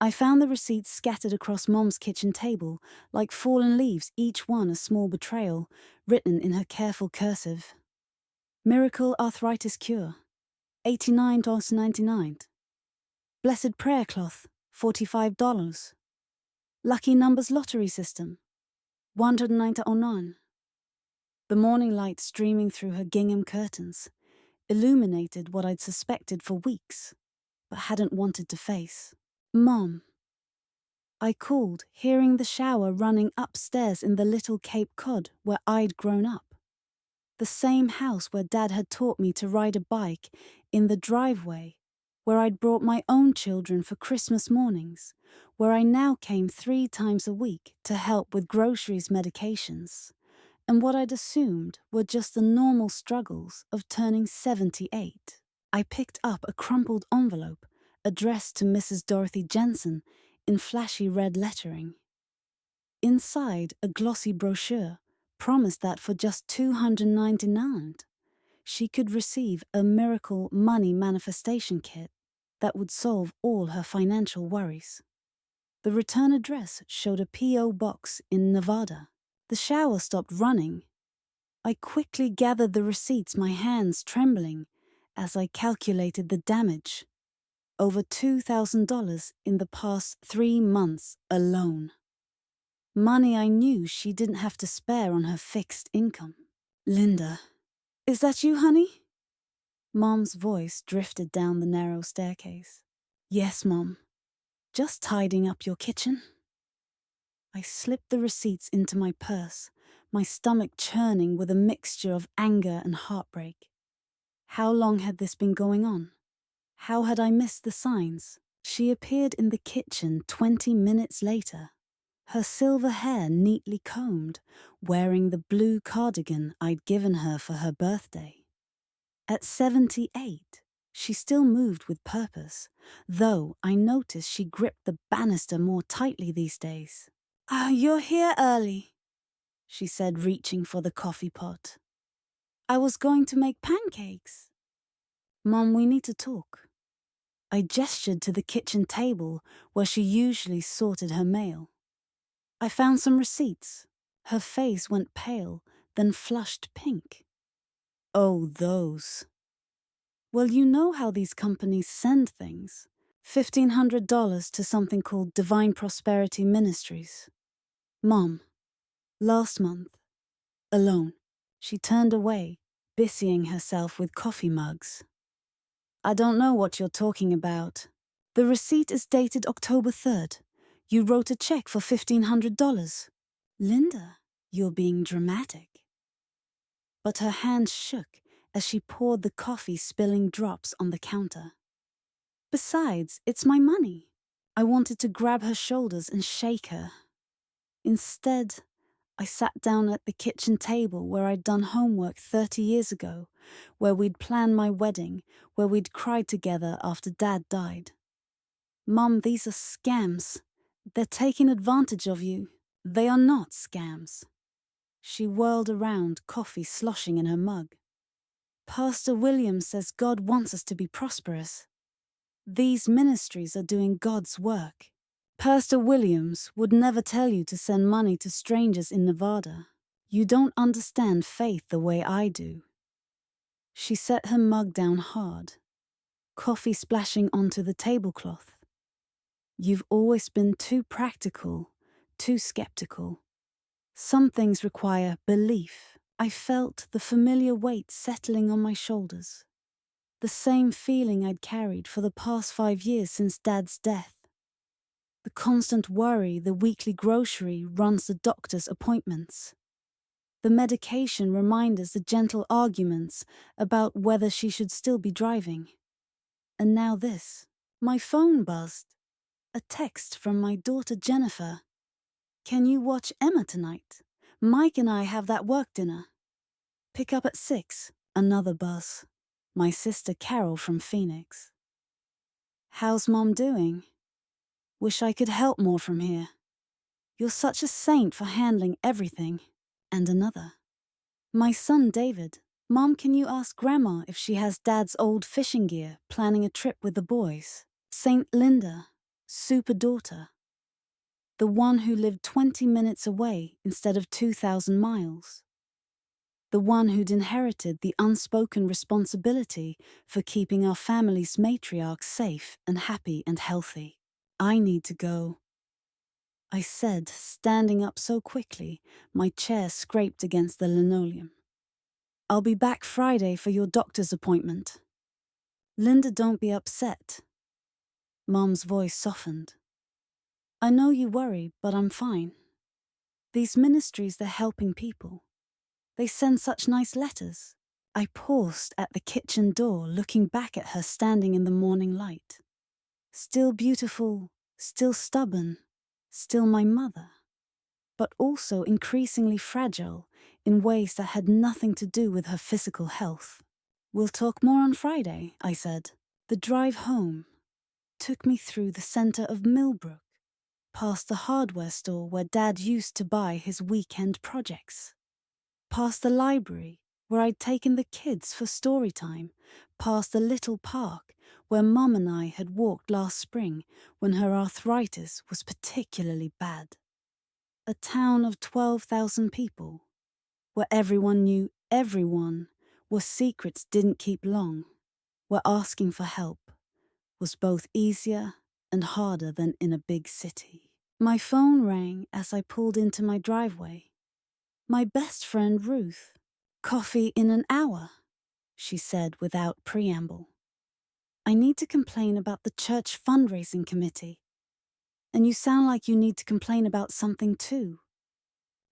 I found the receipts scattered across Mom's kitchen table, like fallen leaves, each one a small betrayal, written in her careful cursive. Miracle arthritis cure, $89.99. Blessed prayer cloth, $45. Lucky numbers lottery system, $190.09. The morning light streaming through her gingham curtains illuminated what I'd suspected for weeks, but hadn't wanted to face. Mom. I called, hearing the shower running upstairs in the little Cape Cod where I'd grown up. The same house where Dad had taught me to ride a bike, in the driveway, where I'd brought my own children for Christmas mornings, where I now came 3 times a week to help with groceries, medications, and what I'd assumed were just the normal struggles of turning 78. I picked up a crumpled envelope addressed to Mrs. Dorothy Jensen in flashy red lettering. Inside, a glossy brochure promised that for just $299, she could receive a miracle money manifestation kit that would solve all her financial worries. The return address showed a P.O. box in Nevada. The shower stopped running. I quickly gathered the receipts, my hands trembling, as I calculated the damage. Over $2,000 in the past 3 months alone. Money I knew she didn't have to spare on her fixed income. Linda, is that you, honey? Mom's voice drifted down the narrow staircase. Yes, Mom. Just tidying up your kitchen. I slipped the receipts into my purse, my stomach churning with a mixture of anger and heartbreak. How long had this been going on? How had I missed the signs? She appeared in the kitchen 20 minutes later, her silver hair neatly combed, wearing the blue cardigan I'd given her for her birthday. At 78, she still moved with purpose, though I noticed she gripped the banister more tightly these days. You're here early, she said, reaching for the coffee pot. I was going to make pancakes. Mom, we need to talk. I gestured to the kitchen table where she usually sorted her mail. I found some receipts. Her face went pale, then flushed pink. Oh, those. Well, you know how these companies send things. $1,500 to something called Divine Prosperity Ministries. Mom, last month, alone. She turned away, busying herself with coffee mugs. I don't know what you're talking about. The receipt is dated October 3rd. You wrote a check for $1,500. Linda, you're being dramatic. But her hand shook as she poured the coffee, spilling drops on the counter. Besides, it's my money. I wanted to grab her shoulders and shake her. Instead, I sat down at the kitchen table where I'd done homework 30 years ago, where we'd planned my wedding, where we'd cried together after Dad died. Mum, these are scams. They're taking advantage of you. They are not scams. She whirled around, coffee sloshing in her mug. Pastor William says God wants us to be prosperous. These ministries are doing God's work. Pastor Williams would never tell you to send money to strangers in Nevada. You don't understand faith the way I do. She set her mug down hard, coffee splashing onto the tablecloth. You've always been too practical, too skeptical. Some things require belief. I felt the familiar weight settling on my shoulders. The same feeling I'd carried for the past 5 years since Dad's death. The constant worry the weekly grocery runs the doctor's appointments. The medication reminders, the gentle arguments about whether she should still be driving. And now this. My phone buzzed. A text from my daughter Jennifer. Can you watch Emma tonight? Mike and I have that work dinner. Pick up at 6. Another buzz. My sister Carol from Phoenix. How's Mom doing? Wish I could help more from here. You're such a saint for handling everything. And another. My son David. Mom, can you ask Grandma if she has Dad's old fishing gear, planning a trip with the boys? Saint Linda. super daughter. The one who lived 20 minutes away instead of 2,000 miles. The one who'd inherited the unspoken responsibility for keeping our family's matriarch safe and happy and healthy. I need to go, I said, standing up so quickly my chair scraped against the linoleum. I'll be back Friday for your doctor's appointment. Linda, don't be upset. Mom's voice softened. I know you worry, but I'm fine. These ministries, they're helping people. They send such nice letters. I paused at the kitchen door, looking back at her standing in the morning light. Still beautiful, still stubborn, still my mother, but also increasingly fragile in ways that had nothing to do with her physical health. We'll talk more on Friday, I said. The drive home took me through the center of Millbrook, past the hardware store where Dad used to buy his weekend projects, past the library where I'd taken the kids for story time, past the little park where Mum and I had walked last spring when her arthritis was particularly bad. A town of 12,000 people, where everyone knew everyone, where secrets didn't keep long, where asking for help was both easier and harder than in a big city. My phone rang as I pulled into my driveway. My best friend Ruth. Coffee in an hour, she said without preamble. I need to complain about the church fundraising committee. And you sound like you need to complain about something too.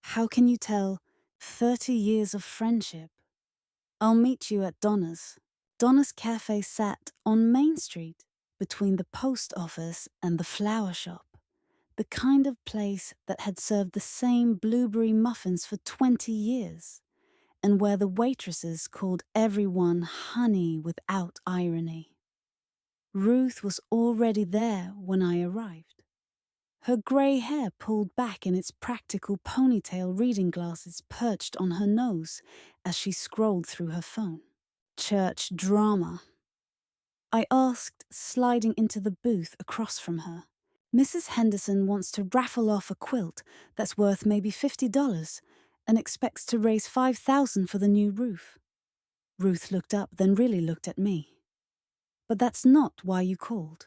How can you tell 30 years of friendship? I'll meet you at Donna's. Donna's Cafe sat on Main Street, between the post office and the flower shop, the kind of place that had served the same blueberry muffins for 20 years, and where the waitresses called everyone honey without irony. Ruth was already there when I arrived. Her grey hair pulled back in its practical ponytail, reading glasses perched on her nose as she scrolled through her phone. Church drama, I asked, sliding into the booth across from her. Mrs. Henderson wants to raffle off a quilt that's worth maybe $50 and expects to raise $5,000 for the new roof. Ruth looked up, then really looked at me. But that's not why you called.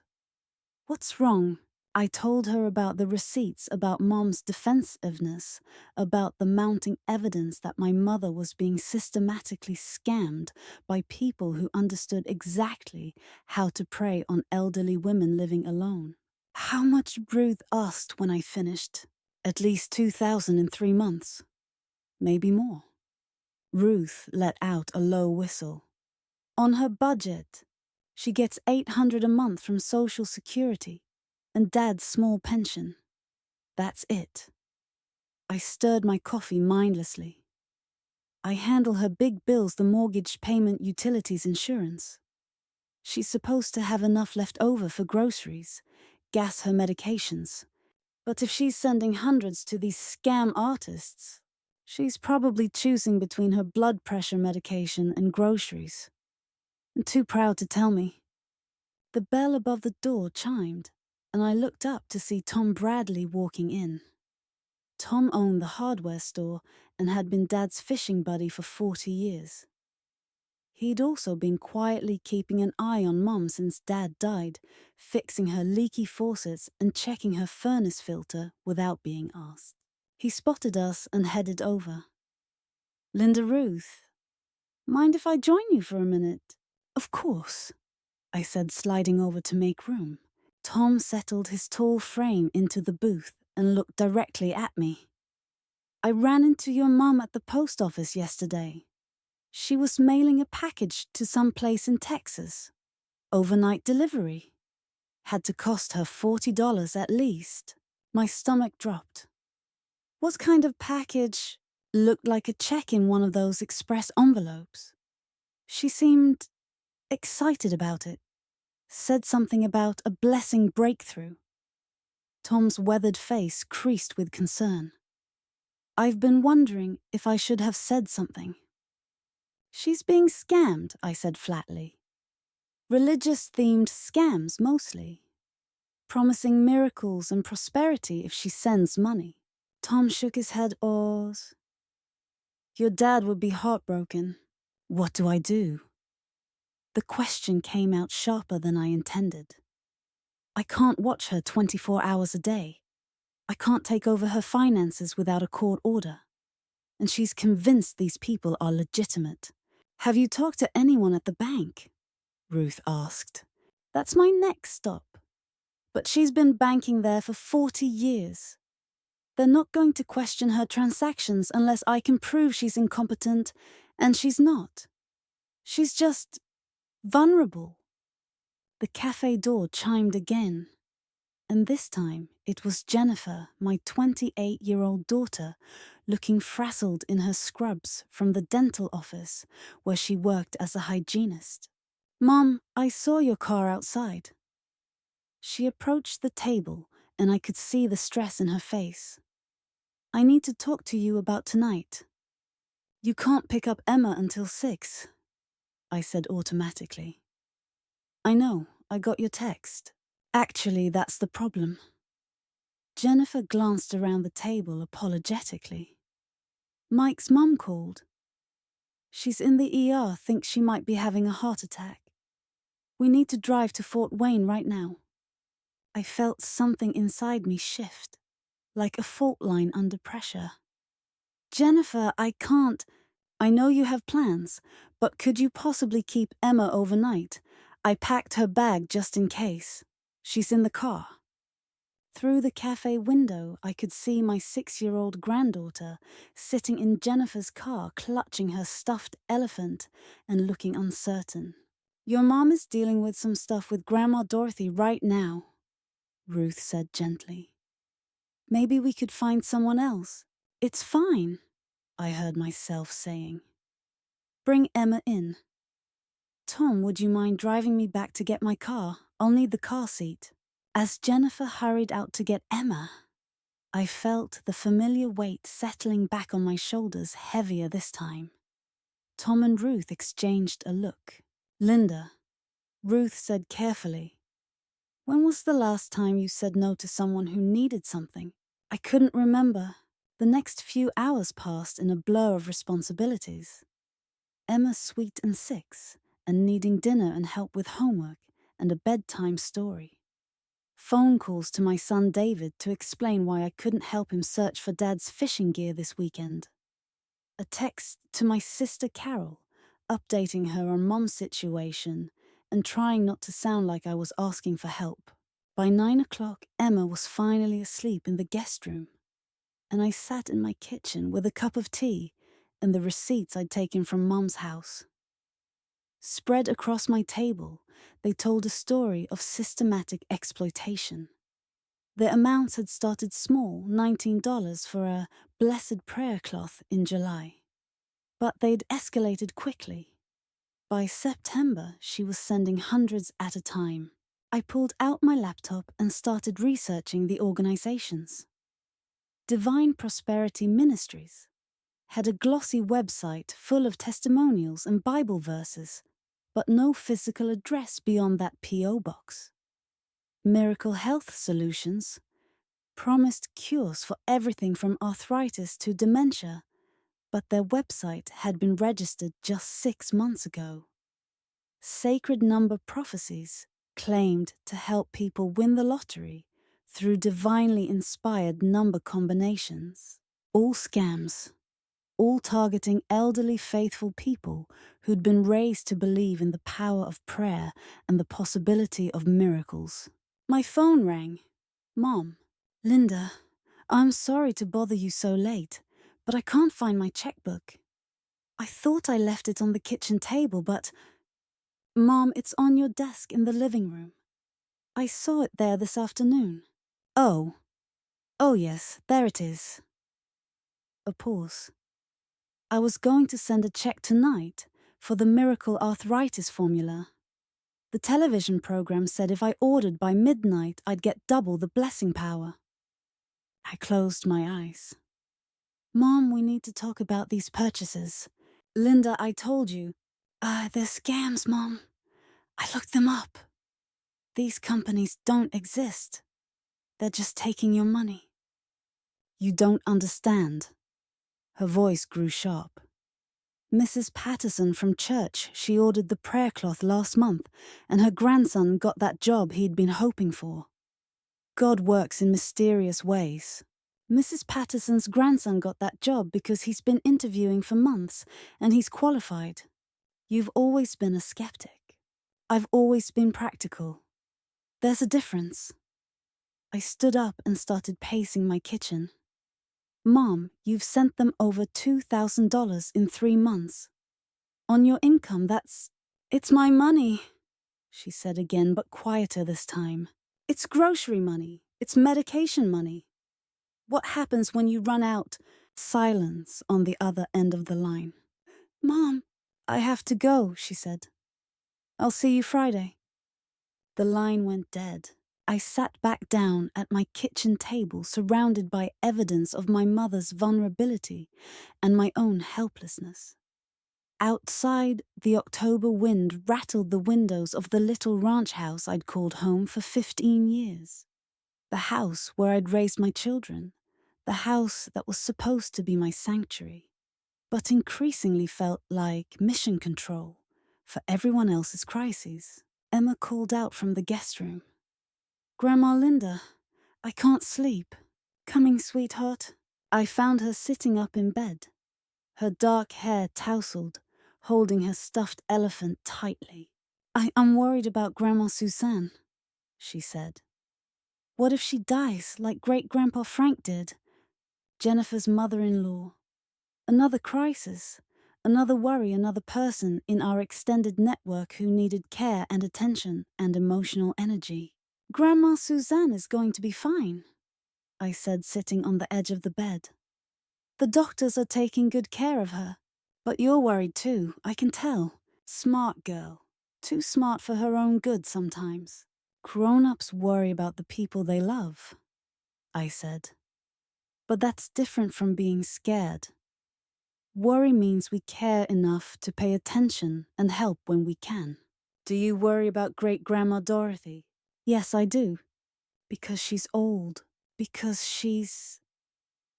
What's wrong? I told her about the receipts, about Mom's defensiveness, about the mounting evidence that my mother was being systematically scammed by people who understood exactly how to prey on elderly women living alone. How much? Ruth asked when I finished. At least $2,000 in 3 months. Maybe more. Ruth let out a low whistle. On her budget, she gets $800 a month from Social Security and Dad's small pension. That's it. I stirred my coffee mindlessly. I handle her big bills, the mortgage payment, utilities, insurance. She's supposed to have enough left over for groceries, gas, her medications. But if she's sending hundreds to these scam artists, she's probably choosing between her blood pressure medication and groceries. And too proud to tell me. The bell above the door chimed, and I looked up to see Tom Bradley walking in. Tom owned the hardware store and had been Dad's fishing buddy for 40 years. He'd also been quietly keeping an eye on Mum since Dad died, fixing her leaky faucets and checking her furnace filter without being asked. He spotted us and headed over. Linda, Ruth, mind if I join you for a minute? Of course, I said, sliding over to make room. Tom settled his tall frame into the booth and looked directly at me. I ran into your mum at the post office yesterday. She was mailing a package to some place in Texas. Overnight delivery. Had to cost her $40 at least. My stomach dropped. What kind of package? Looked like a check in one of those express envelopes. She seemed excited about it. Said something about a blessing breakthrough. Tom's weathered face creased with concern. I've been wondering if I should have said something. She's being scammed, I said flatly. Religious-themed scams, mostly. promising miracles and prosperity if she sends money. Tom shook his head. Your dad would be heartbroken. What do I do? The question came out sharper than I intended. I can't watch her 24 hours a day. I can't take over her finances without a court order. And she's convinced these people are legitimate. Have you talked to anyone at the bank? Ruth asked. That's my next stop. But she's been banking there for 40 years. They're not going to question her transactions unless I can prove she's incompetent, and she's not. She's just vulnerable. The cafe door chimed again, and this time it was Jennifer, my 28-year-old daughter, looking frazzled in her scrubs from the dental office where she worked as a hygienist. Mom, I saw your car outside. She approached the table, and I could see the stress in her face. I need to talk to you about tonight. You can't pick up Emma until 6, I said automatically. I know, I got your text. Actually, that's the problem. Jennifer glanced around the table apologetically. Mike's mum called. She's in the ER, thinks she might be having a heart attack. We need to drive to Fort Wayne right now. I felt something inside me shift, like a fault line under pressure. Jennifer, I can't. I know you have plans, but could you possibly keep Emma overnight? I packed her bag just in case. She's in the car. Through the cafe window, I could see my 6-year-old granddaughter sitting in Jennifer's car, clutching her stuffed elephant and looking uncertain. Your mom is dealing with some stuff with Grandma Dorothy right now, Ruth said gently. Maybe we could find someone else. It's fine, I heard myself saying. Bring Emma in. Tom, would you mind driving me back to get my car? I'll need the car seat. As Jennifer hurried out to get Emma, I felt the familiar weight settling back on my shoulders, heavier this time. Tom and Ruth exchanged a look. Linda, Ruth said carefully, when was the last time you said no to someone who needed something? I couldn't remember. The next few hours passed in a blur of responsibilities. Emma sweet and 6, and needing dinner and help with homework and a bedtime story. Phone calls to my son David to explain why I couldn't help him search for Dad's fishing gear this weekend. A text to my sister Carol, updating her on Mom's situation and trying not to sound like I was asking for help. By 9 o'clock, Emma was finally asleep in the guest room, and I sat in my kitchen with a cup of tea and the receipts I'd taken from Mom's house. Spread across my table, they told a story of systematic exploitation. The amounts had started small, $19 for a blessed prayer cloth in July. But they'd escalated quickly. By September, she was sending hundreds at a time. I pulled out my laptop and started researching the organizations. Divine Prosperity Ministries had a glossy website full of testimonials and Bible verses, but no physical address beyond that P.O. box. Miracle Health Solutions promised cures for everything from arthritis to dementia, but their website had been registered just 6 months ago. Sacred Number Prophecies claimed to help people win the lottery through divinely inspired number combinations. All scams, all targeting elderly faithful people who'd been raised to believe in the power of prayer and the possibility of miracles. My phone rang. Mom, Linda, I'm sorry to bother you so late, but I can't find my checkbook. I thought I left it on the kitchen table, but... Mom, it's on your desk in the living room. I saw it there this afternoon. Oh yes, there it is. A pause. I was going to send a check tonight for the miracle arthritis formula. The television program said if I ordered by midnight, I'd get double the blessing power. I closed my eyes. Mom, we need to talk about these purchases. Linda, I told you. They're scams, Mom. I looked them up. These companies don't exist. They're just taking your money. You don't understand. Her voice grew sharp. Mrs. Patterson from church, she ordered the prayer cloth last month, and her grandson got that job he'd been hoping for. God works in mysterious ways. Mrs. Patterson's grandson got that job because he's been interviewing for months, and he's qualified. You've always been a skeptic. I've always been practical. There's a difference. I stood up and started pacing my kitchen. Mom, you've sent them over $2,000 in 3 months. On your income, It's my money, she said again, but quieter this time. It's grocery money. It's medication money. What happens when you run out? Silence on the other end of the line. Mom, I have to go, she said. I'll see you Friday. The line went dead. I sat back down at my kitchen table, surrounded by evidence of my mother's vulnerability and my own helplessness. Outside, the October wind rattled the windows of the little ranch house I'd called home for 15 years. The house where I'd raised my children. The house that was supposed to be my sanctuary, but increasingly felt like mission control for everyone else's crises. Emma called out from the guest room. Grandma Linda, I can't sleep. Coming, sweetheart? I found her sitting up in bed, her dark hair tousled, holding her stuffed elephant tightly. I'm worried about Grandma Suzanne, she said. What if she dies like great-grandpa Frank did? Jennifer's mother-in-law. Another crisis, another worry, another person in our extended network who needed care and attention and emotional energy. Grandma Suzanne is going to be fine, I said, sitting on the edge of the bed. The doctors are taking good care of her. But you're worried too, I can tell. Smart girl. Too smart for her own good sometimes. Grown-ups worry about the people they love, I said. But that's different from being scared. Worry means we care enough to pay attention and help when we can. Do you worry about great-grandma Dorothy? Yes, I do. Because she's old. Because she's...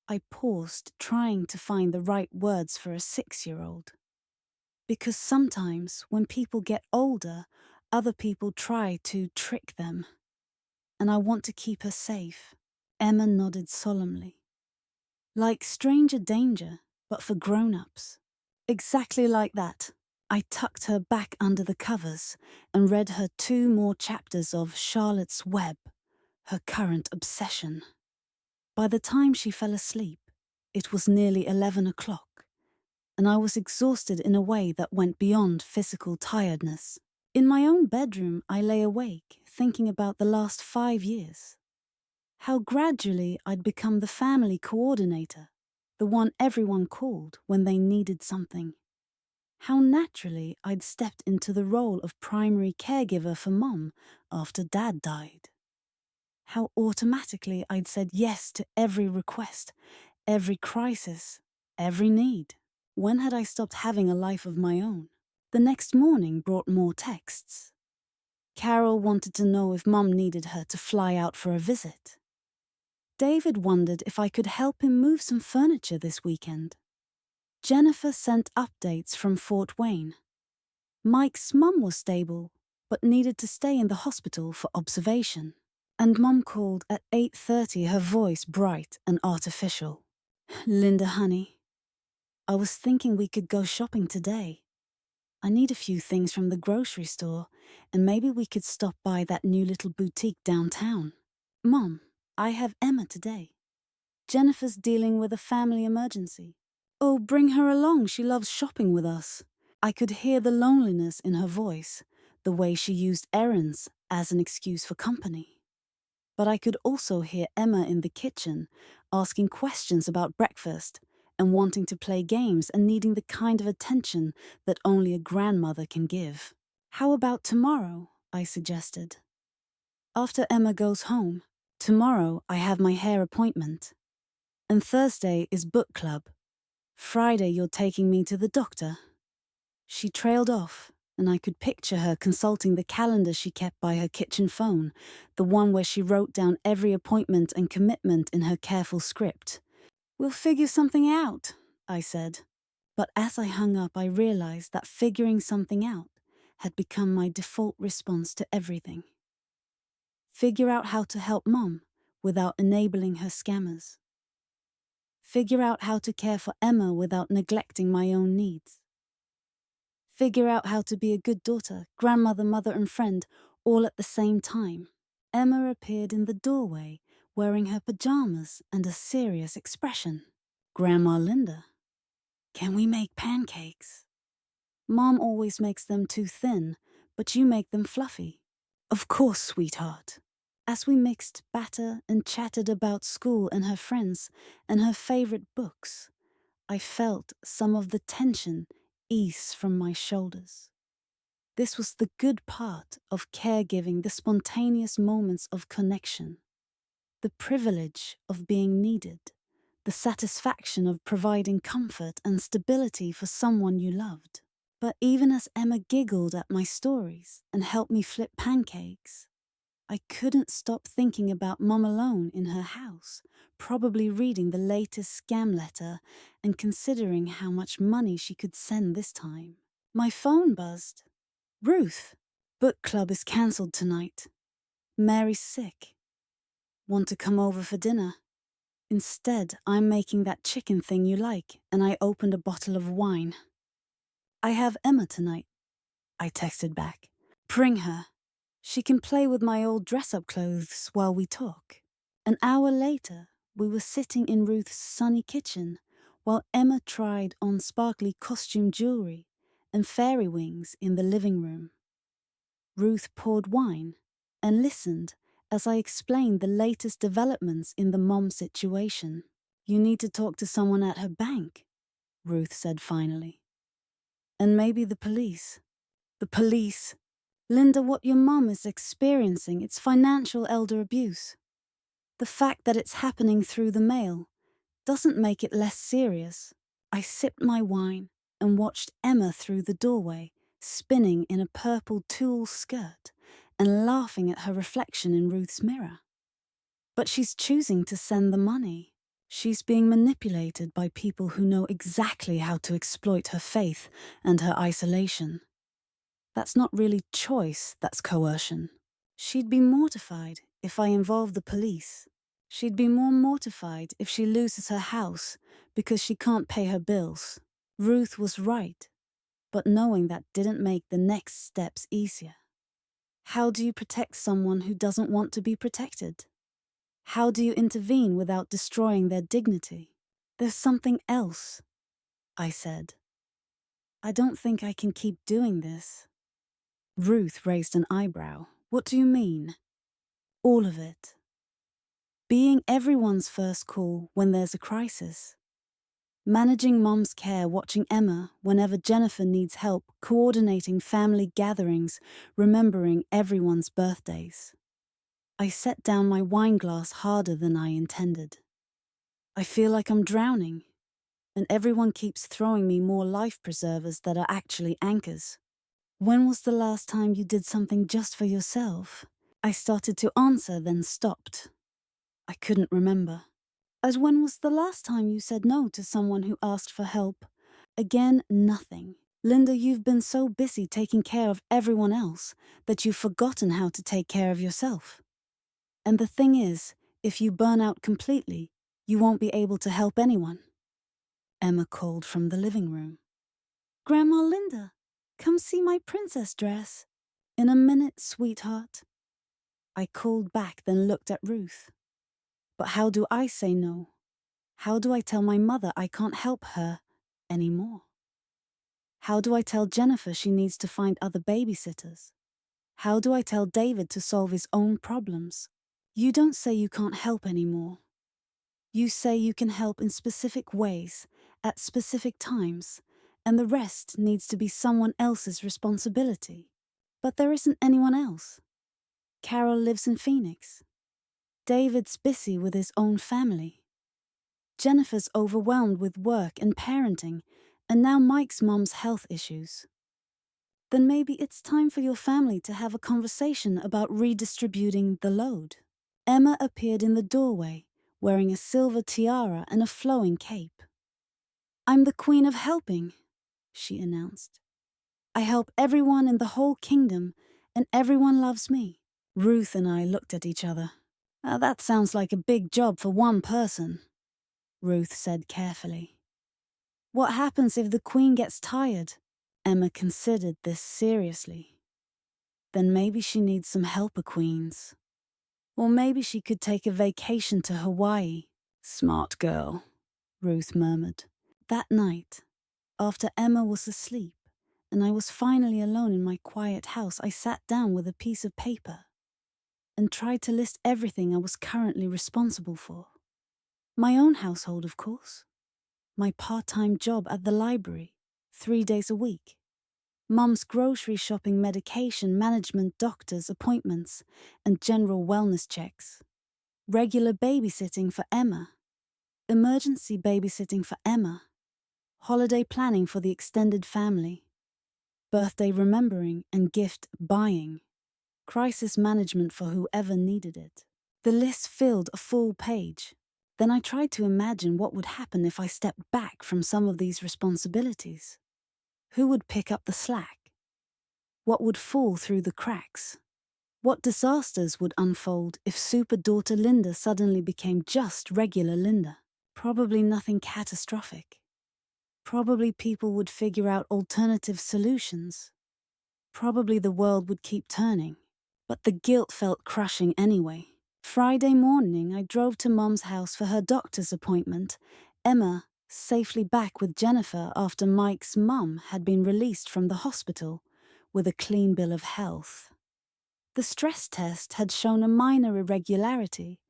I paused, trying to find the right words for a 6-year-old. Because sometimes, when people get older, other people try to trick them. And I want to keep her safe. Emma nodded solemnly. Like stranger danger, but for grown-ups. Exactly like that. I tucked her back under the covers and read her 2 more chapters of Charlotte's Web, her current obsession. By the time she fell asleep, it was nearly 11 o'clock, and I was exhausted in a way that went beyond physical tiredness. In my own bedroom, I lay awake, thinking about the last 5 years. How gradually I'd become the family coordinator, the one everyone called when they needed something. How naturally I'd stepped into the role of primary caregiver for Mom after Dad died. How automatically I'd said yes to every request, every crisis, every need. When had I stopped having a life of my own? The next morning brought more texts. Carol wanted to know if Mum needed her to fly out for a visit. David wondered if I could help him move some furniture this weekend. Jennifer sent updates from Fort Wayne. Mike's mum was stable, but needed to stay in the hospital for observation. And Mum called at 8:30, her voice bright and artificial. Linda, honey, I was thinking we could go shopping today. I need a few things from the grocery store, and maybe we could stop by that new little boutique downtown. Mom, I have Emma today. Jennifer's dealing with a family emergency. Oh, bring her along, she loves shopping with us. I could hear the loneliness in her voice, the way she used errands as an excuse for company. But I could also hear Emma in the kitchen, asking questions about breakfast and wanting to play games and needing the kind of attention that only a grandmother can give. How about tomorrow? I suggested. After Emma goes home, tomorrow I have my hair appointment. And Thursday is book club. Friday you're taking me to the doctor. She trailed off, and I could picture her consulting the calendar she kept by her kitchen phone, the one where she wrote down every appointment and commitment in her careful script. "We'll figure something out," I said. But as I hung up, I realized that figuring something out had become my default response to everything. Figure out how to help Mom without enabling her scammers. Figure out how to care for Emma without neglecting my own needs. Figure out how to be a good daughter, grandmother, mother, and friend, all at the same time. Emma appeared in the doorway, wearing her pajamas and a serious expression. "Grandma Linda, can we make pancakes? Mom always makes them too thin, but you make them fluffy." "Of course, sweetheart." As we mixed batter and chatted about school and her friends and her favorite books, I felt some of the tension ease from my shoulders. This was the good part of caregiving, the spontaneous moments of connection, the privilege of being needed, the satisfaction of providing comfort and stability for someone you loved. But even as Emma giggled at my stories and helped me flip pancakes, I couldn't stop thinking about Mom alone in her house, probably reading the latest scam letter and considering how much money she could send this time. My phone buzzed. "Ruth, book club is cancelled tonight. Mary's sick. Want to come over for dinner? Instead, I'm making that chicken thing you like," and I opened a bottle of wine. "I have Emma tonight," I texted back. "Bring her. She can play with my old dress-up clothes while we talk." An hour later, we were sitting in Ruth's sunny kitchen while Emma tried on sparkly costume jewelry and fairy wings in the living room. Ruth poured wine and listened as I explained the latest developments in the mom situation. "You need to talk to someone at her bank," Ruth said finally. "And maybe the police." "The police? Linda, what your mom is experiencing, it's financial elder abuse. The fact that it's happening through the mail doesn't make it less serious." I sipped my wine and watched Emma through the doorway, spinning in a purple tulle skirt and laughing at her reflection in Ruth's mirror. "But she's choosing to send the money. She's being manipulated by people who know exactly how to exploit her faith and her isolation. That's not really choice, that's coercion. She'd be mortified if I involved the police. She'd be more mortified if she loses her house because she can't pay her bills." Ruth was right, but knowing that didn't make the next steps easier. How do you protect someone who doesn't want to be protected? How do you intervene without destroying their dignity? "There's something else," I said. "I don't think I can keep doing this." Ruth raised an eyebrow. "What do you mean?" "All of it. Being everyone's first call when there's a crisis. Managing Mom's care, watching Emma whenever Jennifer needs help, coordinating family gatherings, remembering everyone's birthdays." I set down my wine glass harder than I intended. "I feel like I'm drowning, and everyone keeps throwing me more life preservers that are actually anchors." "When was the last time you did something just for yourself?" I started to answer, then stopped. I couldn't remember. "As when was the last time you said no to someone who asked for help?" Again, nothing. "Linda, you've been so busy taking care of everyone else that you've forgotten how to take care of yourself. And the thing is, if you burn out completely, you won't be able to help anyone." Emma called from the living room. "Grandma Linda, come see my princess dress." "In a minute, sweetheart." I called back, then looked at Ruth. But how do I say no? How do I tell my mother I can't help her anymore? How do I tell Jennifer she needs to find other babysitters? How do I tell David to solve his own problems? You don't say you can't help anymore. You say you can help in specific ways, at specific times, and the rest needs to be someone else's responsibility. But there isn't anyone else. Carol lives in Phoenix. David's busy with his own family. Jennifer's overwhelmed with work and parenting, and now Mike's mom's health issues. Then maybe it's time for your family to have a conversation about redistributing the load. Emma appeared in the doorway, wearing a silver tiara and a flowing cape. I'm the Queen of Helping, she announced. I help everyone in the whole kingdom, and everyone loves me. Ruth and I looked at each other. That sounds like a big job for one person, Ruth said carefully. What happens if the Queen gets tired? Emma considered this seriously. Then maybe she needs some helper queens. Or maybe she could take a vacation to Hawaii. Smart girl, Ruth murmured. That night, after Emma was asleep, and I was finally alone in my quiet house, I sat down with a piece of paper and tried to list everything I was currently responsible for. My own household, of course. My part-time job at the library, 3 days a week. Mum's grocery shopping, medication management, doctor's appointments, and general wellness checks. Regular babysitting for Emma. Emergency babysitting for Emma. Holiday planning for the extended family. Birthday remembering and gift buying. Crisis management for whoever needed it. The list filled a full page. Then I tried to imagine what would happen if I stepped back from some of these responsibilities. Who would pick up the slack? What would fall through the cracks? What disasters would unfold if super daughter Linda suddenly became just regular Linda? Probably nothing catastrophic. Probably people would figure out alternative solutions. Probably the world would keep turning. But the guilt felt crushing anyway. Friday morning, I drove to Mum's house for her doctor's appointment. Emma, safely back with Jennifer after Mike's mum had been released from the hospital with a clean bill of health. The stress test had shown a minor irregularity,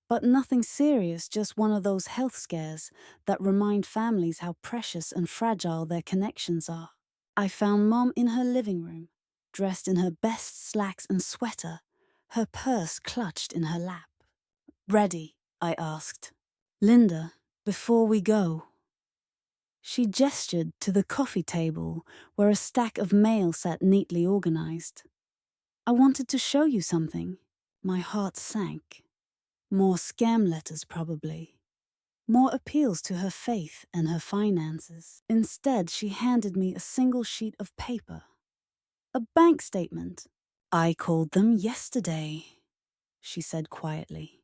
but nothing serious, just one of those health scares that remind families how precious and fragile their connections are. I found Mum in her living room, dressed in her best slacks and sweater, her purse clutched in her lap. Ready? I asked. Linda, before we go. She gestured to the coffee table where a stack of mail sat neatly organized. I wanted to show you something. My heart sank. More scam letters, probably. More appeals to her faith and her finances. Instead, she handed me a single sheet of paper. A bank statement. I called them yesterday, she said quietly.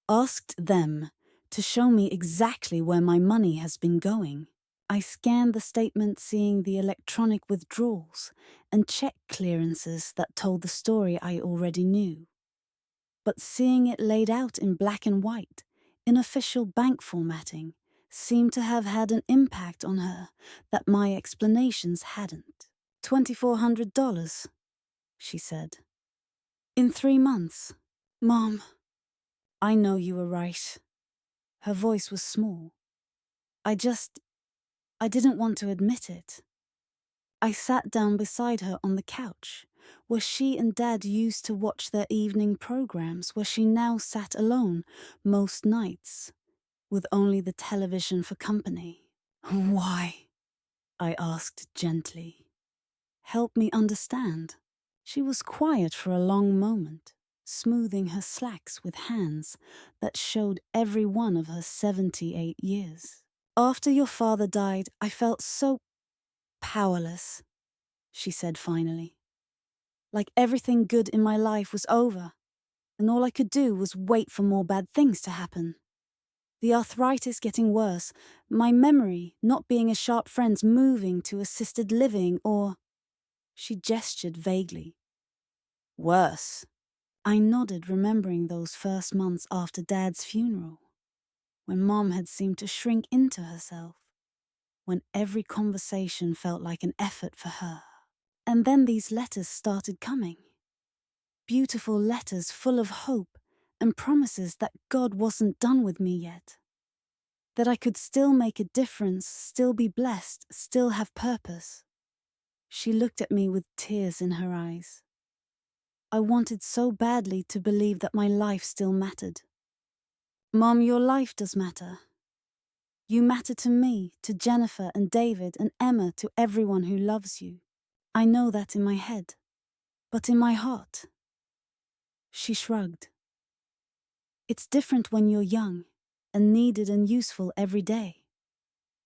Asked them to show me exactly where my money has been going. I scanned the statement, seeing the electronic withdrawals and check clearances that told the story I already knew. But seeing it laid out in black and white, in official bank formatting, seemed to have had an impact on her that my explanations hadn't. $2,400, she said. In 3 months. Mom, I know you were right. Her voice was small. I didn't want to admit it. I sat down beside her on the couch, where she and Dad used to watch their evening programs, where she now sat alone most nights, with only the television for company. Why? I asked gently. Help me understand. She was quiet for a long moment, smoothing her slacks with hands that showed every one of her 78 years. After your father died, I felt so powerless, she said finally. Like everything good in my life was over, and all I could do was wait for more bad things to happen. The arthritis getting worse, my memory not being as sharp, friends moving to assisted living, or... She gestured vaguely. Worse. I nodded, remembering those first months after Dad's funeral, when Mom had seemed to shrink into herself, when every conversation felt like an effort for her. And then these letters started coming. Beautiful letters full of hope and promises that God wasn't done with me yet. That I could still make a difference, still be blessed, still have purpose. She looked at me with tears in her eyes. I wanted so badly to believe that my life still mattered. Mom, your life does matter. You matter to me, to Jennifer and David and Emma, to everyone who loves you. I know that in my head, but in my heart. She shrugged. It's different when you're young and needed and useful every day.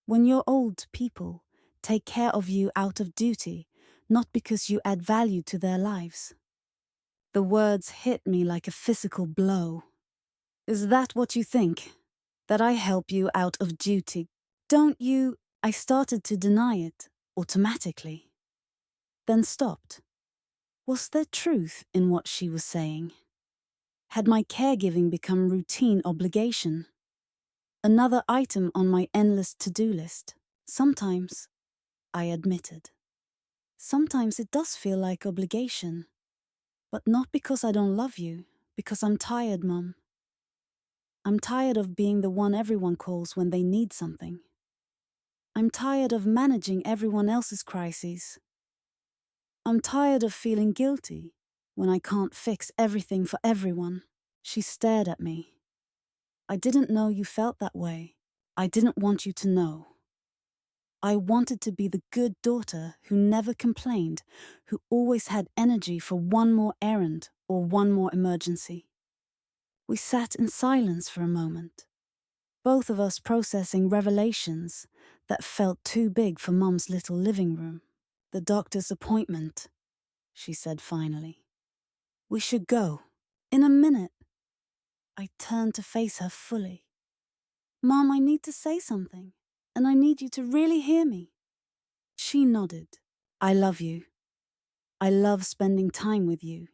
When you're old, people take care of you out of duty, not because you add value to their lives. The words hit me like a physical blow. Is that what you think? That I help you out of duty? Don't you? I started to deny it, automatically. Then stopped. Was there truth in what she was saying? Had my caregiving become routine obligation? Another item on my endless to-do list? Sometimes, I admitted. Sometimes it does feel like obligation. But not because I don't love you, because I'm tired, Mum. I'm tired of being the one everyone calls when they need something. I'm tired of managing everyone else's crises. I'm tired of feeling guilty when I can't fix everything for everyone. She stared at me. I didn't know you felt that way. I didn't want you to know. I wanted to be the good daughter who never complained, who always had energy for one more errand or one more emergency. We sat in silence for a moment, both of us processing revelations that felt too big for Mum's little living room. The doctor's appointment, she said finally. We should go. In a minute. I turned to face her fully. Mum, I need to say something, and I need you to really hear me. She nodded. I love you. I love spending time with you.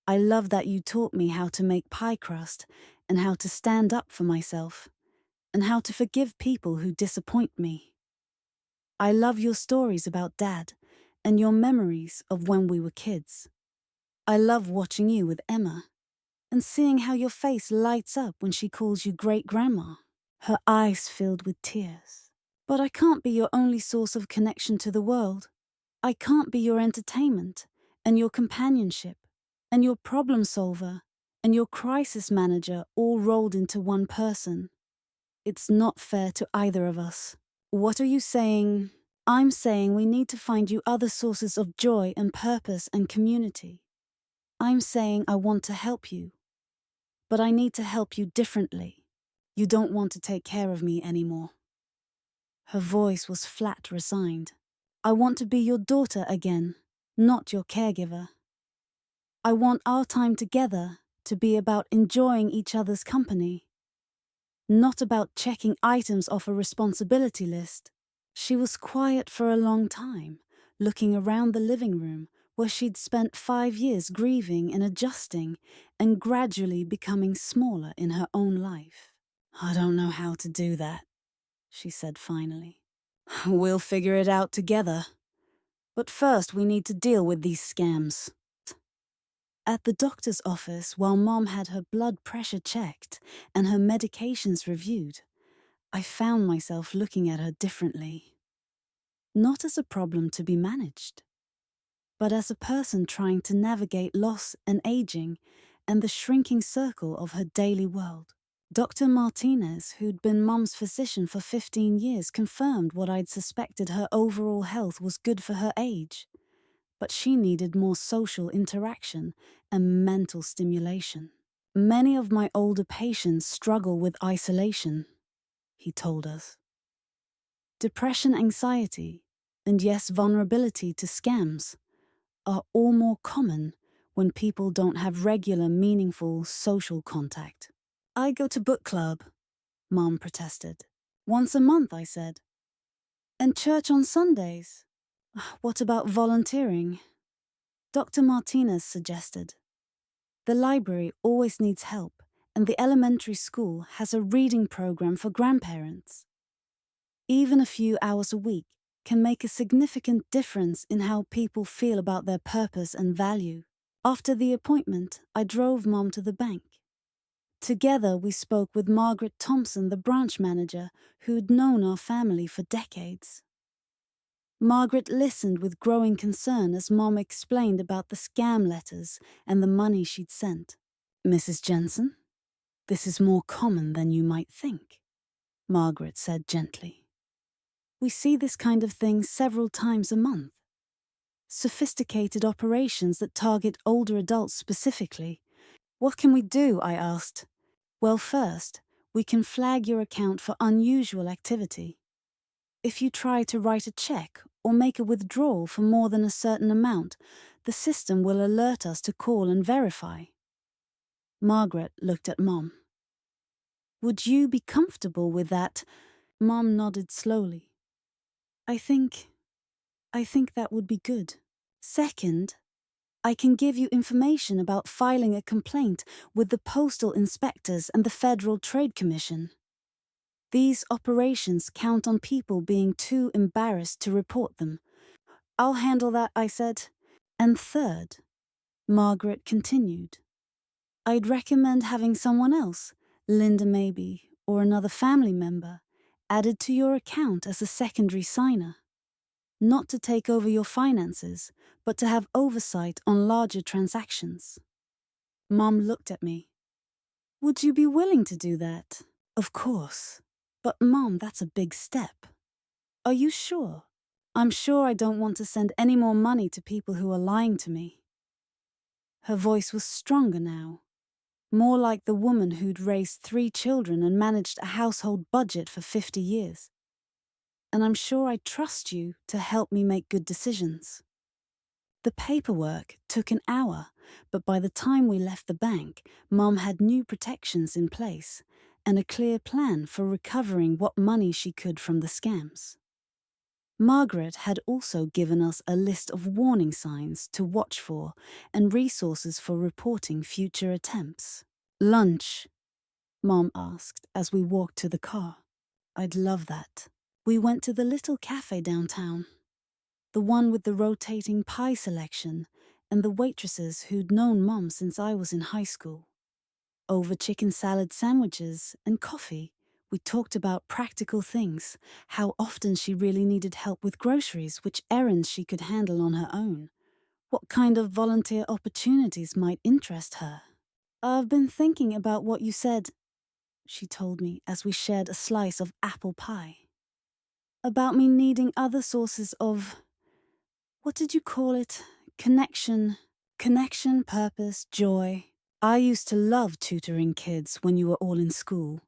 I love that you taught me how to make pie crust and how to stand up for myself and how to forgive people who disappoint me. I love your stories about Dad and your memories of when we were kids. I love watching you with Emma and seeing how your face lights up when she calls you great-grandma. Her eyes filled with tears. But I can't be your only source of connection to the world. I can't be your entertainment and your companionship and your problem solver and your crisis manager all rolled into one person. It's not fair to either of us. What are you saying? I'm saying we need to find you other sources of joy and purpose and community. I'm saying I want to help you, but I need to help you differently. You don't want to take care of me anymore. Her voice was flat, resigned. I want to be your daughter again, not your caregiver. I want our time together to be about enjoying each other's company, not about checking items off a responsibility list. She was quiet for a long time, looking around the living room where she'd spent 5 years grieving and adjusting and gradually becoming smaller in her own life. I don't know how to do that, she said finally. We'll figure it out together. But first we need to deal with these scams. At the doctor's office, while Mom had her blood pressure checked and her medications reviewed, I found myself looking at her differently. Not as a problem to be managed, but as a person trying to navigate loss and aging and the shrinking circle of her daily world. Dr. Martinez, who'd been Mum's physician for 15 years, confirmed what I'd suspected: her overall health was good for her age. But she needed more social interaction and mental stimulation. Many of my older patients struggle with isolation, he told us. Depression, anxiety, and yes, vulnerability to scams are all more common when people don't have regular, meaningful social contact. I go to book club, Mom protested. Once a month, I said. And church on Sundays. What about volunteering? Dr. Martinez suggested. The library always needs help, and the elementary school has a reading program for grandparents. Even a few hours a week can make a significant difference in how people feel about their purpose and value. After the appointment, I drove Mom to the bank. Together, we spoke with Margaret Thompson, the branch manager, who'd known our family for decades. Margaret listened with growing concern as Mom explained about the scam letters and the money she'd sent. Mrs. Jensen, this is more common than you might think, Margaret said gently. We see this kind of thing several times a month. sophisticated operations that target older adults specifically. What can we do? I asked. Well, first, we can flag your account for unusual activity. If you try to write a check or make a withdrawal for more than a certain amount, the system will alert us to call and verify. Margaret looked at Mom. Would you be comfortable with that? Mom nodded slowly. I think that would be good. Second, I can give you information about filing a complaint with the postal inspectors and the Federal Trade Commission. These operations count on people being too embarrassed to report them. I'll handle that, I said. And third, Margaret continued, I'd recommend having someone else, Linda maybe, or another family member, added to your account as a secondary signer. Not to take over your finances, but to have oversight on larger transactions. Mom looked at me. Would you be willing to do that? Of course. But Mom, that's a big step. Are you sure? I'm sure I don't want to send any more money to people who are lying to me. Her voice was stronger now, more like the woman who'd raised 3 children and managed a household budget for 50 years. And I'm sure I trust you to help me make good decisions. The paperwork took an hour, but by the time we left the bank, Mom had new protections in place and a clear plan for recovering what money she could from the scams. Margaret had also given us a list of warning signs to watch for and resources for reporting future attempts. Lunch? Mom asked as we walked to the car. I'd love that. We went to the little cafe downtown, the one with the rotating pie selection and the waitresses who'd known Mom since I was in high school. Over chicken salad sandwiches and coffee, we talked about practical things, how often she really needed help with groceries, which errands she could handle on her own, what kind of volunteer opportunities might interest her. I've been thinking about what you said, she told me as we shared a slice of apple pie. About me needing other sources of, what did you call it? Connection, purpose, joy. I used to love tutoring kids when you were all in school.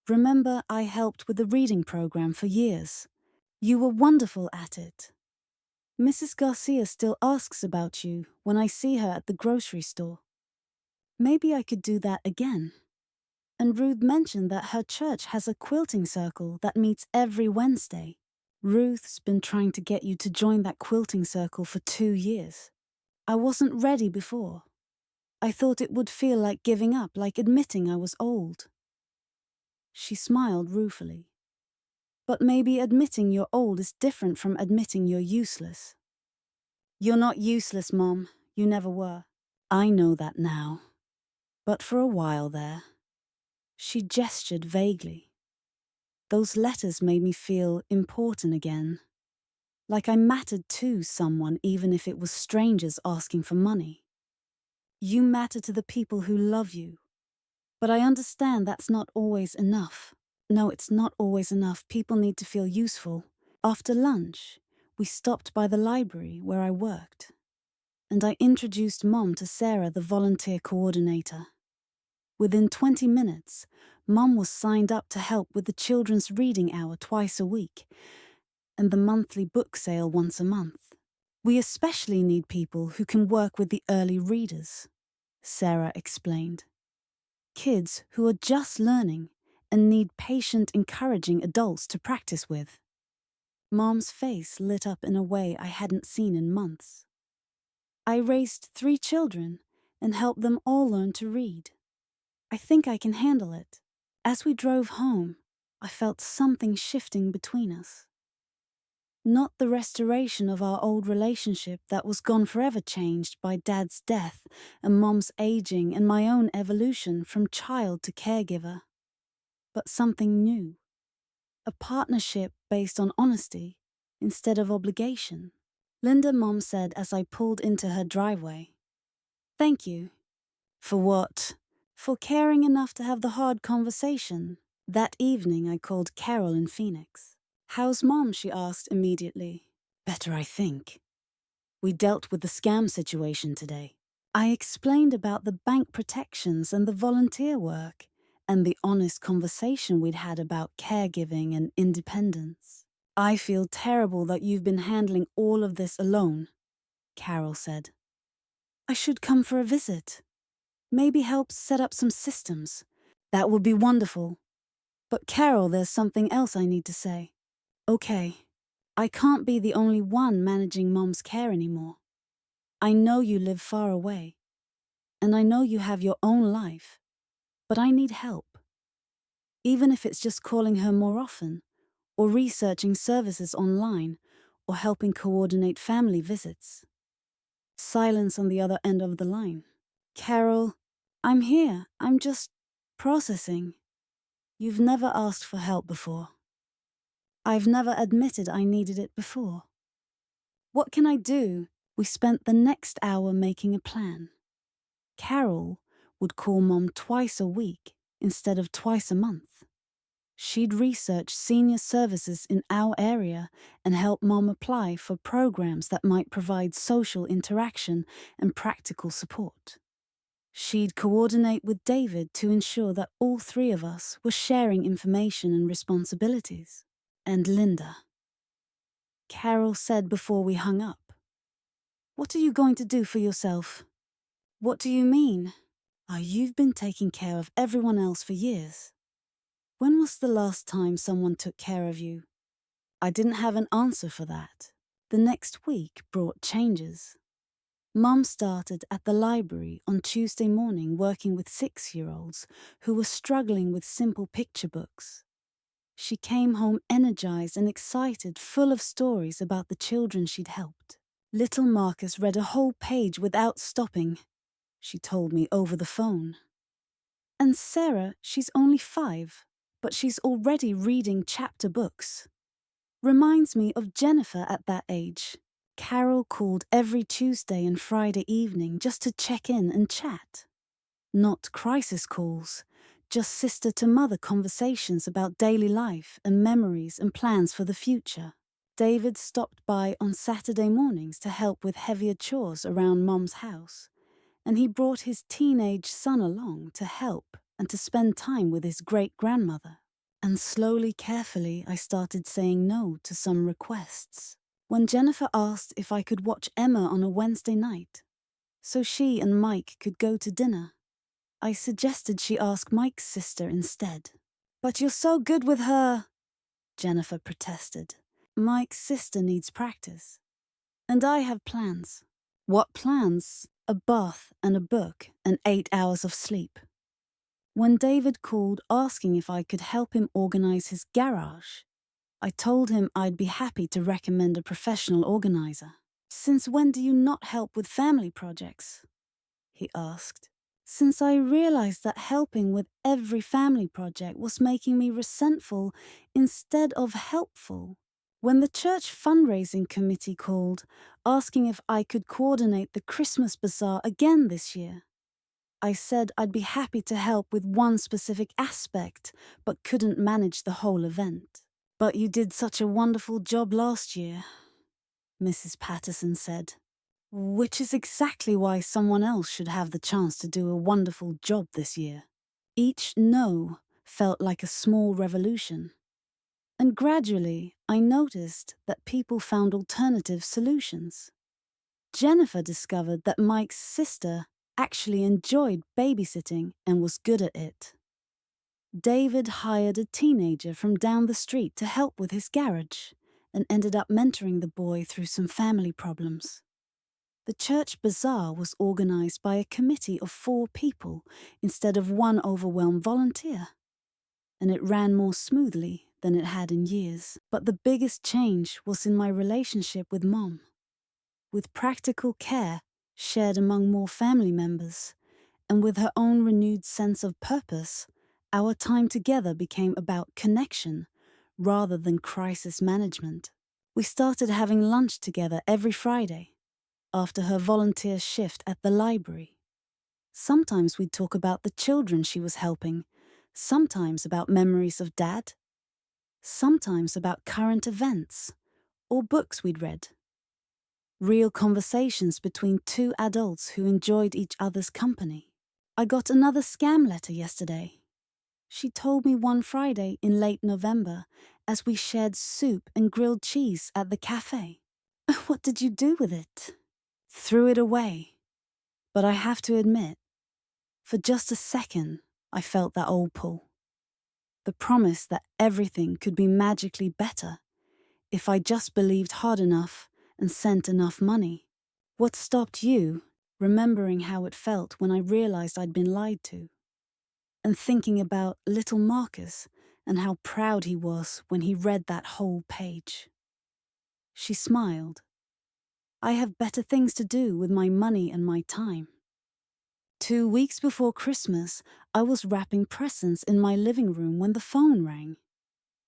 Remember, I helped with the reading program for years. You were wonderful at it. Mrs. Garcia still asks about you when I see her at the grocery store. Maybe I could do that again. And Ruth mentioned that her church has a quilting circle that meets every Wednesday. Ruth's been trying to get you to join that quilting circle for 2 years. I wasn't ready before. I thought it would feel like giving up, like admitting I was old. She smiled ruefully. But maybe admitting you're old is different from admitting you're useless. You're not useless, Mom. You never were. I know that now. But for a while there. She gestured vaguely. Those letters made me feel important again. Like I mattered to someone even if it was strangers asking for money. You matter to the people who love you. But I understand that's not always enough. No, it's not always enough. People need to feel useful. After lunch, we stopped by the library where I worked. And I introduced Mom to Sarah, the volunteer coordinator. Within 20 minutes, Mom was signed up to help with the children's reading hour twice a week and the monthly book sale once a month. We especially need people who can work with the early readers, Sarah explained. Kids who are just learning and need patient, encouraging adults to practice with. Mom's face lit up in a way I hadn't seen in months. I raised 3 children and helped them all learn to read. I think I can handle it. As we drove home, I felt something shifting between us. Not the restoration of our old relationship that was gone forever, changed by Dad's death and Mom's aging and my own evolution from child to caregiver, but something new. A partnership based on honesty instead of obligation. Linda, Mom said as I pulled into her driveway. Thank you. For what? For caring enough to have the hard conversation. That evening I called Carol in Phoenix. How's Mom? She asked immediately. Better, I think. We dealt with the scam situation today. I explained about the bank protections and the volunteer work, and the honest conversation we'd had about caregiving and independence. I feel terrible that you've been handling all of this alone, Carol said. I should come for a visit. Maybe help set up some systems. That would be wonderful. But Carol, there's something else I need to say. Okay, I can't be the only one managing Mom's care anymore. I know you live far away, and I know you have your own life, but I need help. Even if it's just calling her more often, or researching services online, or helping coordinate family visits. Silence on the other end of the line. Carol, I'm here. I'm just processing. You've never asked for help before. I've never admitted I needed it before. What can I do? We spent the next hour making a plan. Carol would call Mom twice a week instead of twice a month. She'd research senior services in our area and help Mom apply for programs that might provide social interaction and practical support. She'd coordinate with David to ensure that all three of us were sharing information and responsibilities. And Linda. Carol said before we hung up, "What are you going to do for yourself?" "What do you mean?" You've been taking care of everyone else for years. When was the last time someone took care of you? I didn't have an answer for that. The next week brought changes. Mum started at the library on Tuesday morning working with 6-year-olds who were struggling with simple picture books. She came home energized and excited, full of stories about the children she'd helped. Little Marcus read a whole page without stopping, she told me over the phone. And Sarah, she's only 5, but she's already reading chapter books. Reminds me of Jennifer at that age. Carol called every Tuesday and Friday evening just to check in and chat. Not crisis calls, just sister-to-mother conversations about daily life and memories and plans for the future. David stopped by on Saturday mornings to help with heavier chores around Mom's house, and he brought his teenage son along to help and to spend time with his great-grandmother. And slowly, carefully, I started saying no to some requests. When Jennifer asked if I could watch Emma on a Wednesday night, so she and Mike could go to dinner, I suggested she ask Mike's sister instead. "But you're so good with her," Jennifer protested. "Mike's sister needs practice. And I have plans." "What plans?" "A bath and a book and 8 hours of sleep." When David called asking if I could help him organize his garage, I told him I'd be happy to recommend a professional organizer. "Since when do you not help with family projects?" he asked. Since I realized that helping with every family project was making me resentful instead of helpful. When the church fundraising committee called, asking if I could coordinate the Christmas bazaar again this year, I said I'd be happy to help with one specific aspect, but couldn't manage the whole event. "But you did such a wonderful job last year," Mrs. Patterson said. "Which is exactly why someone else should have the chance to do a wonderful job this year." Each no felt like a small revolution. And gradually, I noticed that people found alternative solutions. Jennifer discovered that Mike's sister actually enjoyed babysitting and was good at it. David hired a teenager from down the street to help with his garage and ended up mentoring the boy through some family problems. The church bazaar was organized by a committee of 4 people instead of one overwhelmed volunteer, and it ran more smoothly than it had in years. But the biggest change was in my relationship with Mom. With practical care shared among more family members, and with her own renewed sense of purpose, our time together became about connection rather than crisis management. We started having lunch together every Friday, after her volunteer shift at the library. Sometimes we'd talk about the children she was helping, sometimes about memories of Dad, sometimes about current events or books we'd read. Real conversations between two adults who enjoyed each other's company. I got another scam letter yesterday. She told me one Friday in late November as we shared soup and grilled cheese at the cafe. What did you do with it? Threw it away. But I have to admit, for just a second, I felt that old pull. The promise that everything could be magically better if I just believed hard enough and sent enough money. What stopped you remembering how it felt when I realized I'd been lied to? And thinking about little Marcus and how proud he was when he read that whole page. She smiled. I have better things to do with my money and my time. 2 weeks before Christmas, I was wrapping presents in my living room when the phone rang.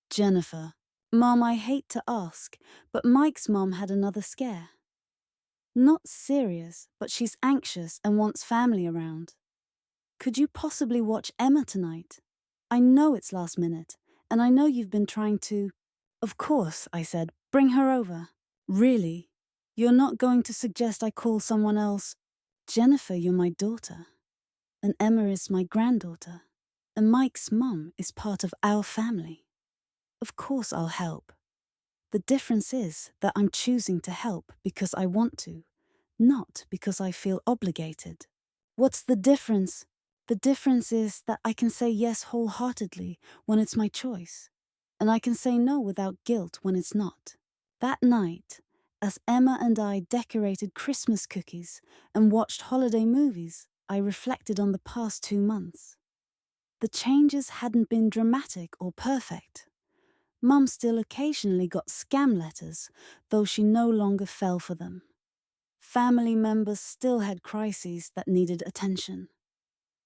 Jennifer. Mom, I hate to ask, but Mike's mom had another scare. Not serious, but she's anxious and wants family around. Could you possibly watch Emma tonight? I know it's last minute, and I know you've been trying to... Of course, I said, bring her over. Really? You're not going to suggest I call someone else? Jennifer, you're my daughter, and Emma is my granddaughter, and Mike's mum is part of our family. Of course I'll help. The difference is that I'm choosing to help because I want to, not because I feel obligated. What's the difference? The difference is that I can say yes wholeheartedly when it's my choice, and I can say no without guilt when it's not. That night, as Emma and I decorated Christmas cookies and watched holiday movies, I reflected on the past 2 months. The changes hadn't been dramatic or perfect. Mum still occasionally got scam letters, though she no longer fell for them. Family members still had crises that needed attention.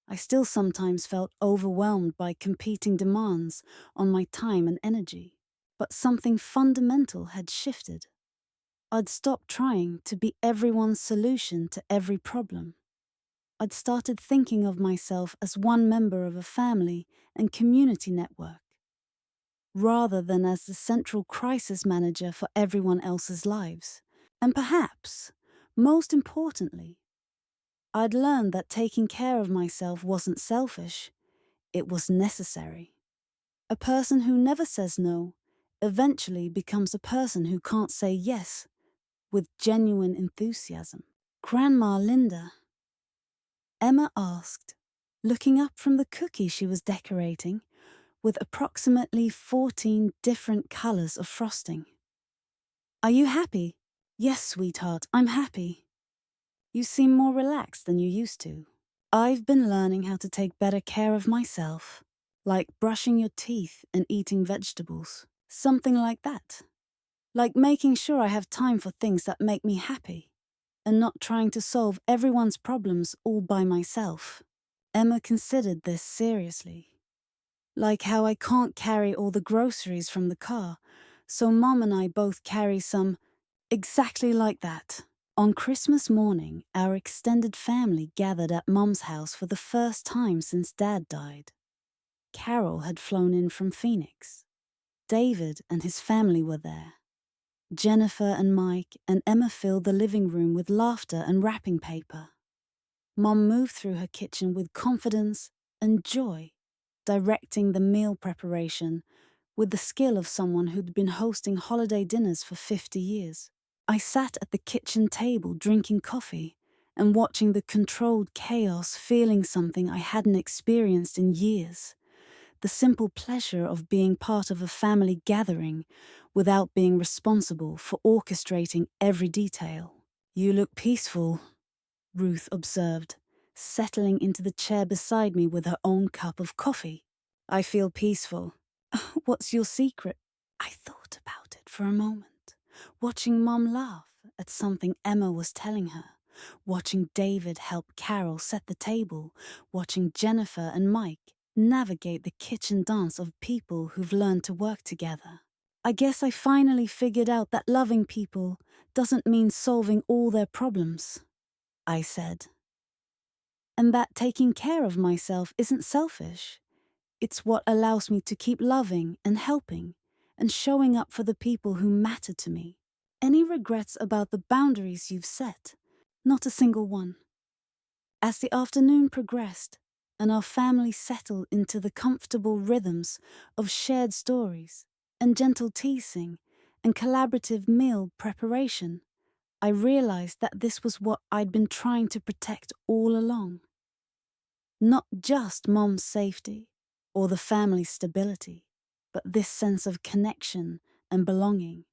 I still sometimes felt overwhelmed by competing demands on my time and energy, but something fundamental had shifted. I'd stopped trying to be everyone's solution to every problem. I'd started thinking of myself as one member of a family and community network, rather than as the central crisis manager for everyone else's lives. And perhaps, most importantly, I'd learned that taking care of myself wasn't selfish, it was necessary. A person who never says no eventually becomes a person who can't say yes with genuine enthusiasm. Grandma Linda, Emma asked, looking up from the cookie she was decorating with approximately 14 different colors of frosting. Are you happy? Yes, sweetheart, I'm happy. You seem more relaxed than you used to. I've been learning how to take better care of myself, like brushing your teeth and eating vegetables. Something like that. Like making sure I have time for things that make me happy, and not trying to solve everyone's problems all by myself. Emma considered this seriously. Like how I can't carry all the groceries from the car, so Mom and I both carry some exactly like that. On Christmas morning, our extended family gathered at Mom's house for the first time since Dad died. Carol had flown in from Phoenix. David and his family were there. Jennifer and Mike and Emma filled the living room with laughter and wrapping paper. Mom moved through her kitchen with confidence and joy, directing the meal preparation with the skill of someone who'd been hosting holiday dinners for 50 years. I sat at the kitchen table drinking coffee and watching the controlled chaos, feeling something I hadn't experienced in years. The simple pleasure of being part of a family gathering without being responsible for orchestrating every detail. You look peaceful, Ruth observed, settling into the chair beside me with her own cup of coffee. I feel peaceful. What's your secret? I thought about it for a moment. Watching Mom laugh at something Emma was telling her, watching David help Carol set the table, watching Jennifer and Mike navigate the kitchen dance of people who've learned to work together. I guess I finally figured out that loving people doesn't mean solving all their problems, I said. And that taking care of myself isn't selfish. It's what allows me to keep loving and helping and showing up for the people who matter to me. any regrets about the boundaries you've set? Not a single one. As the afternoon progressed and our family settled into the comfortable rhythms of shared stories and gentle teasing and collaborative meal preparation, I realized that this was what I'd been trying to protect all along. Not just Mom's safety or the family's stability, but this sense of connection and belonging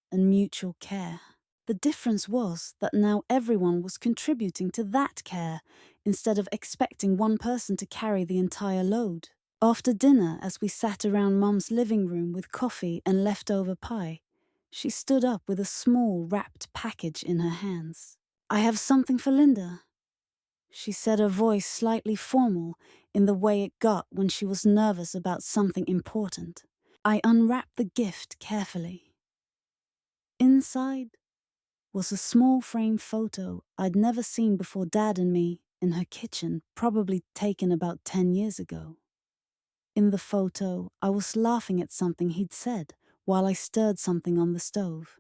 and mutual care. The difference was that now everyone was contributing to that care instead of expecting one person to carry the entire load. After dinner, as we sat around Mum's living room with coffee and leftover pie, she stood up with a small wrapped package in her hands. "I have something for Linda," she said, her voice slightly formal in the way it got when she was nervous about something important. I unwrapped the gift carefully. Inside was a small frame photo I'd never seen before Dad and me in her kitchen, probably taken about 10 years ago. In the photo, I was laughing at something he'd said while I stirred something on the stove,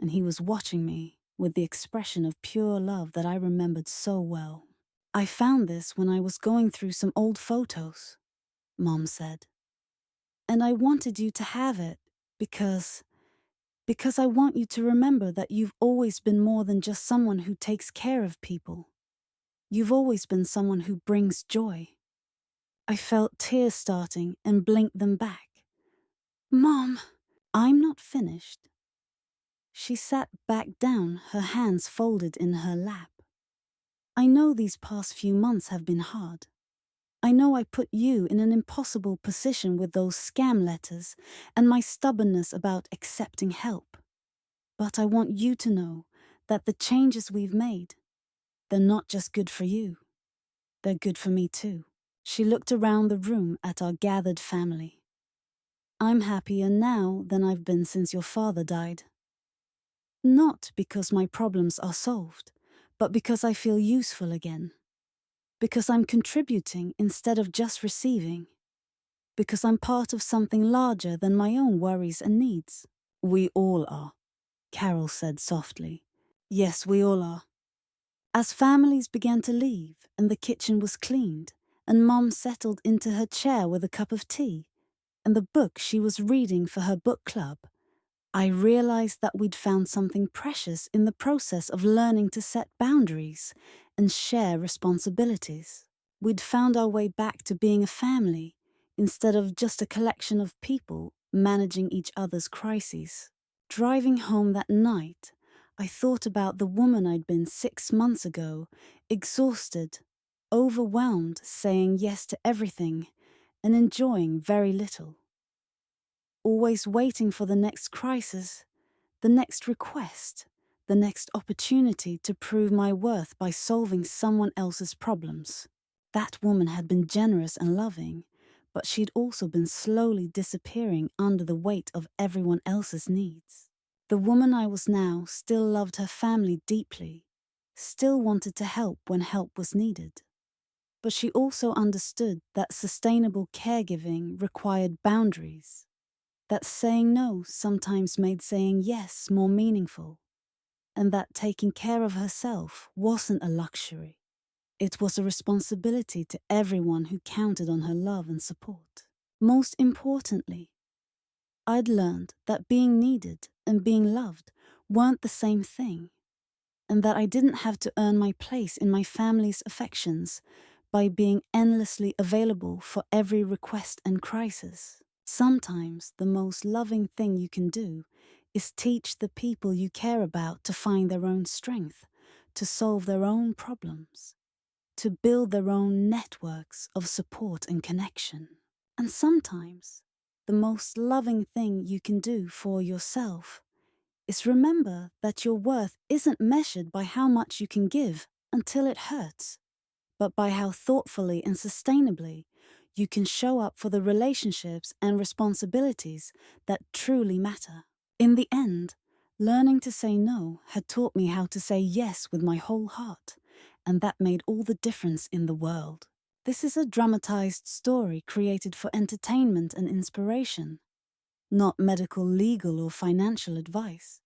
and he was watching me with the expression of pure love that I remembered so well. "I found this when I was going through some old photos," Mom said. "And I wanted you to have it because I want you to remember that you've always been more than just someone who takes care of people. You've always been someone who brings joy." I felt tears starting and blinked them back. "Mom!" "I'm not finished." She sat back down, her hands folded in her lap. "I know these past few months have been hard. I know I put you in an impossible position with those scam letters and my stubbornness about accepting help. But I want you to know that the changes we've made, they're not just good for you. They're good for me too." She looked around the room at our gathered family. "I'm happier now than I've been since your father died. Not because my problems are solved, but because I feel useful again. Because I'm contributing instead of just receiving. Because I'm part of something larger than my own worries and needs." "We all are," Carol said softly. "Yes, we all are." As families began to leave and the kitchen was cleaned and Mom settled into her chair with a cup of tea and the book she was reading for her book club, I realized that we'd found something precious in the process of learning to set boundaries and share responsibilities. We'd found our way back to being a family instead of just a collection of people managing each other's crises. Driving home that night, I thought about the woman I'd been 6 months ago, exhausted, overwhelmed, saying yes to everything and enjoying very little. Always waiting for the next crisis, the next request, the next opportunity to prove my worth by solving someone else's problems. That woman had been generous and loving, but she'd also been slowly disappearing under the weight of everyone else's needs. The woman I was now still loved her family deeply, still wanted to help when help was needed. But she also understood that sustainable caregiving required boundaries, that saying no sometimes made saying yes more meaningful, and that taking care of herself wasn't a luxury. It was a responsibility to everyone who counted on her love and support. Most importantly, I'd learned that being needed and being loved weren't the same thing, and that I didn't have to earn my place in my family's affections by being endlessly available for every request and crisis. Sometimes the most loving thing you can do is teach the people you care about to find their own strength, to solve their own problems, to build their own networks of support and connection. And sometimes the most loving thing you can do for yourself is remember that your worth isn't measured by how much you can give until it hurts, but by how thoughtfully and sustainably you can show up for the relationships and responsibilities that truly matter. In the end, learning to say no had taught me how to say yes with my whole heart, and that made all the difference in the world. This is a dramatized story created for entertainment and inspiration, not medical, legal, or financial advice.